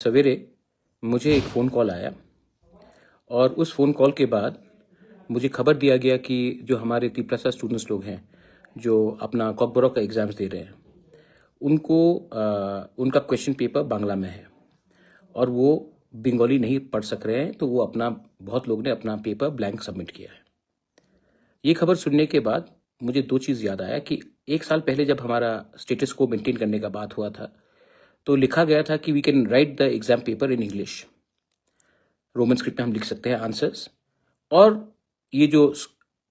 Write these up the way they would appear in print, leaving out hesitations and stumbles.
सवेरे मुझे एक फ़ोन कॉल आया और उस फ़ोन कॉल के बाद मुझे खबर दिया गया कि जो हमारे 3+ स्टूडेंट्स लोग हैं जो अपना कॉकबोरॉक का एग्ज़ाम्स दे रहे हैं उनको उनका क्वेश्चन पेपर बांग्ला में है और वो बंगाली नहीं पढ़ सक रहे हैं, तो वो बहुत लोग ने अपना पेपर ब्लैंक सबमिट किया है। ये खबर सुनने के बाद मुझे 2 चीज़ याद आया कि 1 साल पहले जब हमारा स्टेटस को मेंटेन करने का बात हुआ था तो लिखा गया था कि we can write the exam paper in English, Roman script में हम लिख सकते हैं आंसर्स, और ये जो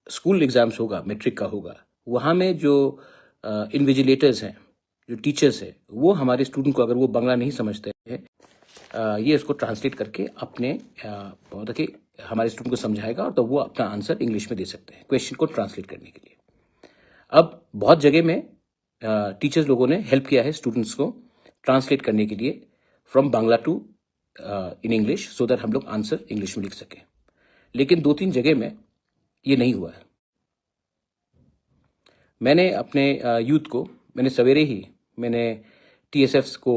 स्कूल एग्ज़ाम्स होगा, मैट्रिक का होगा, वहाँ में जो इन्विजिलेटर्स हैं, जो टीचर्स हैं, वो हमारे स्टूडेंट को अगर वो बांग्ला नहीं समझते हैं ये इसको ट्रांसलेट करके अपने मतलब कि हमारे स्टूडेंट को समझाएगा और तो वो अपना आंसर इंग्लिश में दे सकते हैं क्वेश्चन को ट्रांसलेट करने के लिए। अब बहुत जगह में टीचर्स लोगों ने हेल्प किया है स्टूडेंट्स को ट्रांसलेट करने के लिए from Bangla to in English, so that हम लोग आंसर इंग्लिश में लिख सकें। लेकिन 2-3 जगह में ये नहीं हुआ है। मैंने अपने यूथ को सवेरे ही TSFs को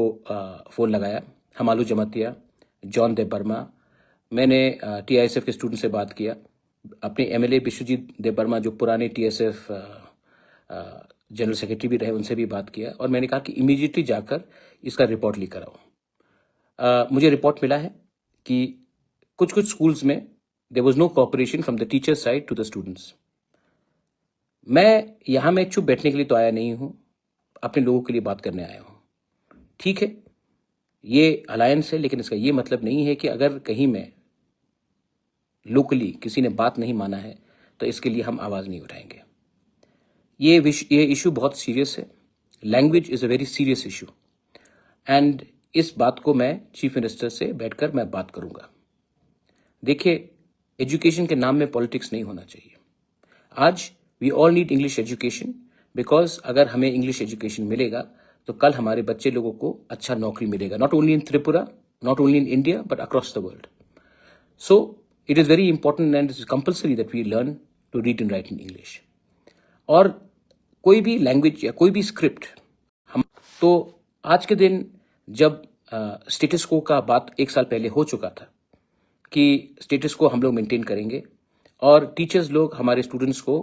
फ़ोन लगाया, हमालू जमातिया, जॉन देबबर्मा। मैंने TISF के स्टूडेंट से बात किया, अपने MLA विश्वजीत देबबर्मा जो पुराने TSF जनरल सेक्रेटरी भी रहे, उनसे भी बात किया और मैंने कहा कि इमीडिएटली जाकर इसका रिपोर्ट लेकर आओ। मुझे रिपोर्ट मिला है कि कुछ स्कूल्स में there was no cooperation from the teacher side to the students. मैं यहाँ में चुप बैठने के लिए तो आया नहीं हूँ, अपने लोगों के लिए बात करने आया हूँ। ठीक है, ये अलायंस है, लेकिन इसका ये मतलब नहीं है कि अगर कहीं में लोकली किसी ने बात नहीं माना है तो इसके लिए हम आवाज़ नहीं उठाएंगे। ये इशू बहुत सीरियस है। Language is a very serious issue and इस बात को मैं चीफ मिनिस्टर से बैठकर मैं बात करूंगा। देखिए, एजुकेशन के नाम में पॉलिटिक्स नहीं होना चाहिए। आज we all need English education, because अगर हमें इंग्लिश एजुकेशन मिलेगा तो कल हमारे बच्चे लोगों को अच्छा नौकरी मिलेगा, not only in Tripura, not only in India, but across the world. So it is very important and it is compulsory that we learn to read and write in English. और कोई भी लैंग्वेज या कोई भी स्क्रिप्ट तो आज के दिन जब स्टेटस को का बात 1 साल पहले हो चुका था कि स्टेटस को हम लोग मेंटेन करेंगे और टीचर्स लोग हमारे स्टूडेंट्स को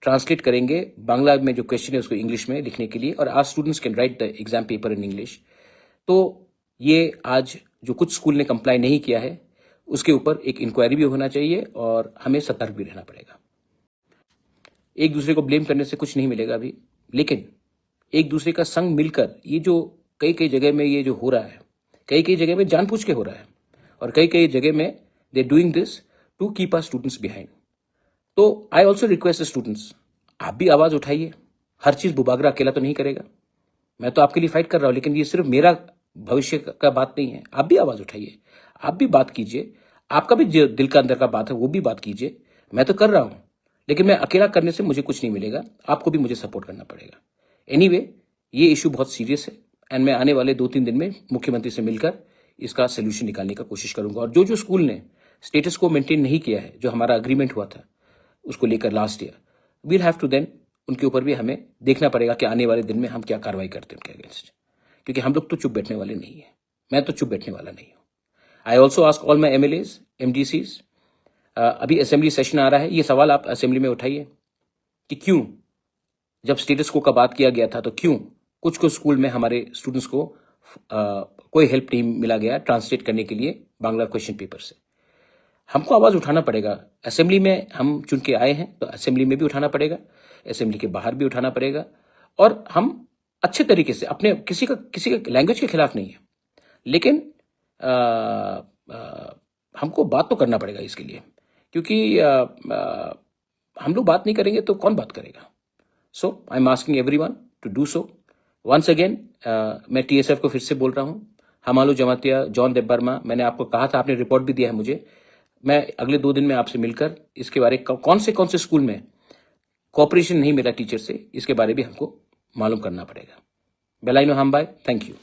ट्रांसलेट करेंगे बांग्ला में जो क्वेश्चन है उसको इंग्लिश में लिखने के लिए, और आज students can write the exam paper in English. तो ये आज जो कुछ स्कूल ने कंप्लाई नहीं किया है उसके ऊपर एक इंक्वायरी भी होना चाहिए और हमें सतर्क भी रहना पड़ेगा। एक दूसरे को ब्लेम करने से कुछ नहीं मिलेगा अभी, लेकिन एक दूसरे का संग मिलकर ये जो कई जगह में ये जो हो रहा है, कई जगह में जानबूझ के हो रहा है और कई जगह में they doing this to keep our students behind. तो आई ऑल्सो रिक्वेस्ट स्टूडेंट्स, आप भी आवाज उठाइए। हर चीज बुबागरा अकेला तो नहीं करेगा। मैं तो आपके लिए फाइट कर रहा हूं, लेकिन ये सिर्फ मेरा भविष्य का बात नहीं है। आप भी आवाज उठाइए, आप भी बात कीजिए, आपका भी जो दिल का अंदर का बात है वो भी बात कीजिए। मैं तो कर रहा हूं, लेकिन मैं अकेला करने से मुझे कुछ नहीं मिलेगा, आपको भी मुझे सपोर्ट करना पड़ेगा। एनीवे, ये इशू बहुत सीरियस है एंड मैं आने वाले 2-3 दिन में मुख्यमंत्री से मिलकर इसका सोल्यूशन निकालने का कोशिश करूंगा। और जो स्कूल ने स्टेटस को मेंटेन नहीं किया है, जो हमारा अग्रीमेंट हुआ था उसको लेकर last year, we'll have to then उनके ऊपर भी हमें देखना पड़ेगा कि आने वाले दिन में हम क्या कार्रवाई करते हैं उनके अगेंस्ट, क्योंकि हम लोग तो चुप बैठने वाले नहीं है। मैं तो चुप बैठने वाला नहीं हूं। I also ask all my MLAs, MDCs, अभी असेंबली सेशन आ रहा है, ये सवाल आप असेंबली में उठाइए कि क्यों जब स्टेटस को का बात किया गया था तो क्यों कुछ स्कूल में हमारे स्टूडेंट्स को कोई हेल्प नहीं मिला गया ट्रांसलेट करने के लिए बांग्ला क्वेश्चन पेपर से। हमको आवाज उठाना पड़ेगा। असेंबली में हम चुन के आए हैं तो असेंबली में भी उठाना पड़ेगा, असेंबली के बाहर भी उठाना पड़ेगा। और हम अच्छे तरीके से अपने किसी का लैंग्वेज के खिलाफ नहीं है, लेकिन हमको बात तो करना पड़ेगा इसके लिए, क्योंकि हम लोग बात नहीं करेंगे तो कौन बात करेगा। So I am asking everyone to do so. Once again मैं TSF को फिर से बोल रहा हूं, हमालू जमातिया, जॉन देबबर्मा, मैंने आपको कहा था, आपने रिपोर्ट भी दिया है मुझे। मैं अगले 2 दिन में आपसे मिलकर इसके बारे कौन से स्कूल में कोऑपरेशन नहीं मिला टीचर से, इसके बारे भी हमको मालूम करना पड़ेगा। बेलाइनो हम बाय, थैंक यू।